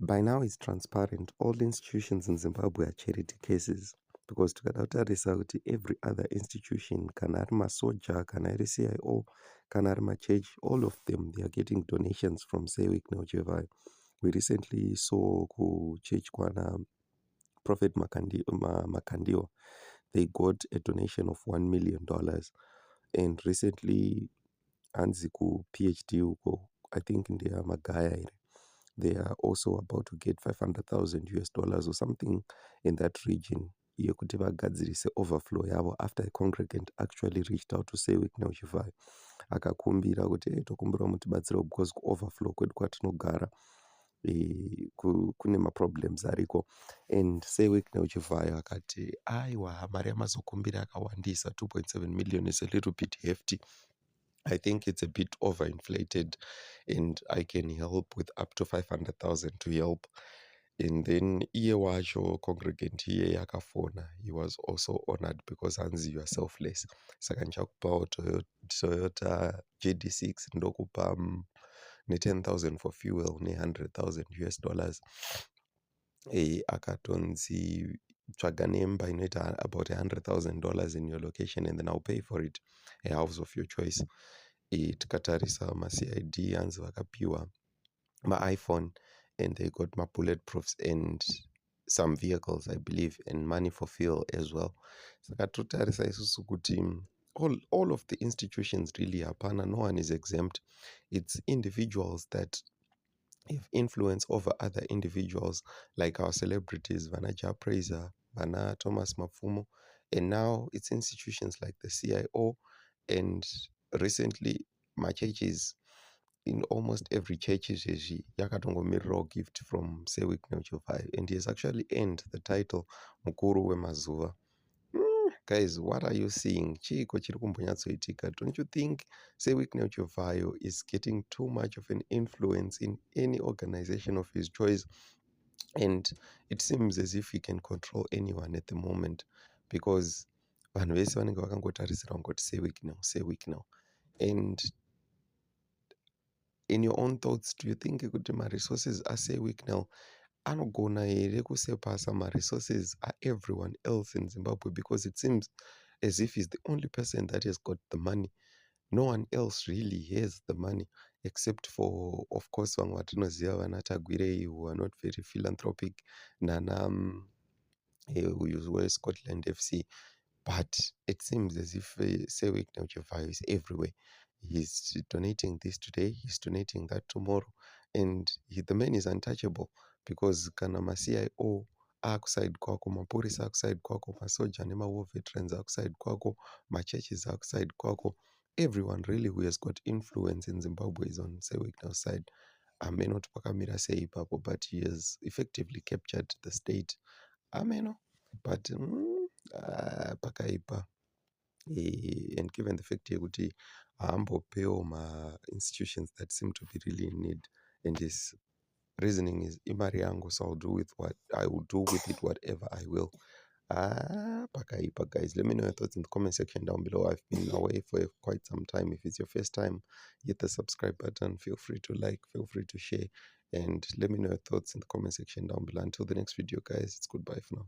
By now it's transparent. All institutions in Zimbabwe are charity cases because tikada kutarisa kuti every other institution, kana ari masoja, kana iri CIO, kana ari machechi, all of them, they are getting donations from Sewik Neuchevai. We recently saw kuchechi kwana Prophet Makandiwa, they got a donation of $1 million. And recently, Anziku PhD uko, I think in their Magaya area, they are also about to get $500,000 or something in that region. Yekuti vagadzirise overflow yavo after a congregant actually reached out to Sewik Neuchevai akakumbira kuti tokumbira mutibatsira because overflow kwedu kwatinogara kune maproblems ariko, and Sewik Neuchevai akati aiwa mari yamazokumbira akawandisa 2.7 million is a little bit hefty. I think it's a bit overinflated and I can help with up to 500,000 to help. And then iye wacho congregant iye yakafona, he was also honored because hanzi you are selfless. Saka ndichakupawo Toyota JD6 ndokupa ne10,000 for fuel ne$100,000. Akatonzi tsvaga nemba inoita about $100,000 in your location and then I'll pay for it, a house of your choice. Tikatarisa maCID hanzi vakapiwa ma-iPhone and they got ma-bulletproofs and some vehicles I believe and money for fuel as well. Saka totarisa isusu kuti all of the institutions really hapana, no one is exempt. It's individuals that have influence over other individuals, like our celebrities, Vana Praiser, Vana Thomas Mapfumo, and now it's institutions like the CIO, and recently my churches, in almost every church yakatongomirirawo gift from Sewik Neuchevai, and he has actually earned the title Mukuru Wemazuva. Guys, what are you seeing? Chiko chiri kumbonyatsoitika. Don't you think Sewik Neuchevai is getting too much of an influence in any organization of his choice? And it seems as if he can control anyone at the moment because vanhu vese vanenge vakangotarisira kungoti Sewik now. And in your own thoughts, do you think kuti ma-resources aSewik now anogona here kusepasa ma-resources everyone else in Zimbabwe, because it seems as if he's the only person that has got the money. No one else really has the money except for, of course, vamwe vatinoziva vana Tagwirei, who are not very philanthropic, nana who were Scotland FC. But it seems as if Sewik Neuchevai is everywhere. He's donating this today, he's donating that tomorrow, and the man is untouchable because kana ma-CIO akuside kwako, mapurisa akuside kwako, masoja nema-war veterans akuside kwako, ma-churches akuside kwako. Everyone really who has got influence in Zimbabwe is on Sewik Neu's side. Ameno pakamira sei ipapo, but he has effectively captured the state. Ameno, but pakaipa. And given the fact yekuti haambopewo ma-institutions that seem to be really in need, and his reasoning is imari yangu, so I will do with it whatever I will. Pakaipa, guys. Let me know your thoughts in the comment section down below. I've been away for quite some time. If it's your first time, hit the subscribe button. Feel free to like, feel free to share, and let me know your thoughts in the comment section down below. Until the next video, guys, it's goodbye for now.